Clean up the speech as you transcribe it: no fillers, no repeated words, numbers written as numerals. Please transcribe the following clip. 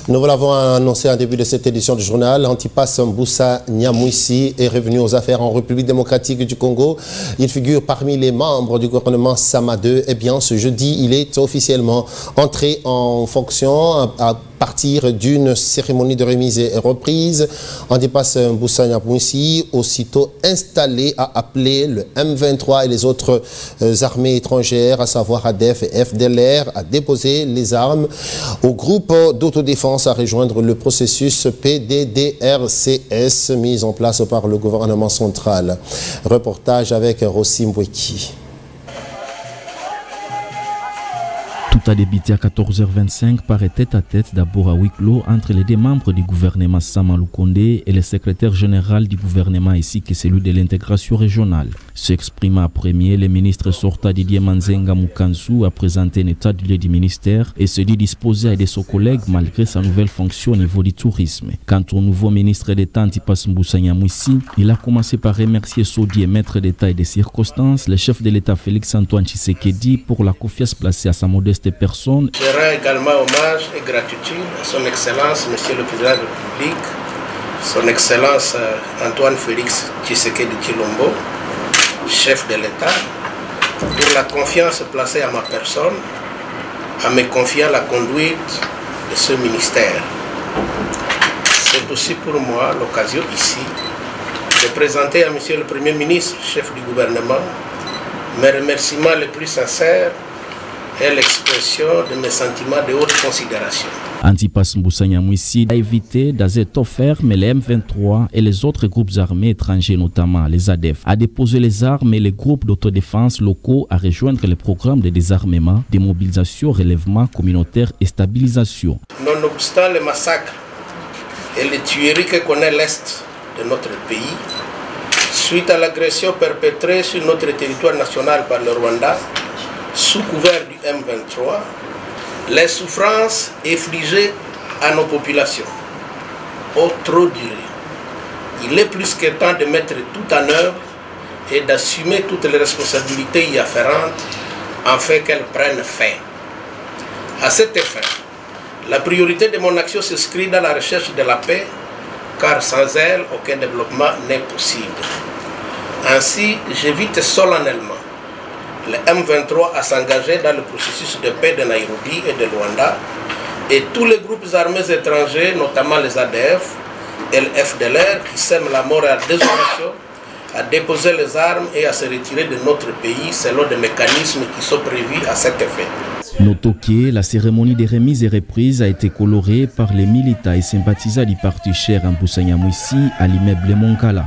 Nous vous l'avons annoncé en début de cette édition du journal. Antipas Mbusa Nyamwisi est revenu aux affaires en République démocratique du Congo. Il figure parmi les membres du gouvernement Sama 2. Eh bien, ce jeudi, il est officiellement entré en fonction à partir d'une cérémonie de remise et reprise. Antipas Mbusa Nyamwisi, aussitôt installé, a appelé le M23 et les autres armées étrangères, à savoir ADF et FDLR, à déposer les armes au groupe d'autodéfense à rejoindre le processus PDDRCS mis en place par le gouvernement central. Reportage avec Rossi Mbweki. Tout a débuté à 14h25 par tête-à-tête d'abord à huis clos entre les deux membres du gouvernement Sama Lukonde et le secrétaire général du gouvernement ainsi que celui de l'intégration régionale. S'exprimant à premier, le ministre sortant Didier Manzenga Mukansu a présenté un état du lieu du ministère et se dit disposé à aider ses collègues malgré sa nouvelle fonction au niveau du tourisme. Quant au nouveau ministre d'État Antipas Mbusa Nyamwisi, il a commencé par remercier Sodi et maître d'État et des circonstances, le chef de l'État Félix Antoine Tshisekedi pour la confiance placée à sa modeste personne. Je rends également hommage et gratitude à son Excellence, Monsieur le Président de la République, son Excellence Antoine Félix Tshisekedi Tshilombo, chef de l'État, pour la confiance placée à ma personne, à me confier la conduite de ce ministère. C'est aussi pour moi l'occasion ici de présenter à Monsieur le Premier ministre, chef du gouvernement, mes remerciements les plus sincères et l'expression de mes sentiments de haute considération. Antipas Mbusa Nyamwisi a évité d'être ferme les M23 et les autres groupes armés étrangers, notamment les ADF, à déposer les armes et les groupes d'autodéfense locaux à rejoindre les programmes de désarmement, démobilisation, relèvement communautaire et stabilisation. Nonobstant les massacres et les tueries que connaît l'Est de notre pays, suite à l'agression perpétrée sur notre territoire national par le Rwanda, sous couvert du M23, les souffrances infligées à nos populations ont trop duré. Il est plus que temps de mettre tout en œuvre et d'assumer toutes les responsabilités y afférentes afin qu'elles prennent fin. À cet effet, la priorité de mon action s'inscrit dans la recherche de la paix, car sans elle, aucun développement n'est possible. Ainsi, j'invite solennellement le M23 à s'engager dans le processus de paix de Nairobi et de Luanda et tous les groupes armés étrangers, notamment les ADF et le FDLR qui sèment la mort et la désolation, à déposer les armes et à se retirer de notre pays selon des mécanismes qui sont prévus à cet effet. Notons que la cérémonie de remise et reprise a été colorée par les militants et sympathisants du parti cher Mbusa Nyamwisi à l'immeuble Moncala.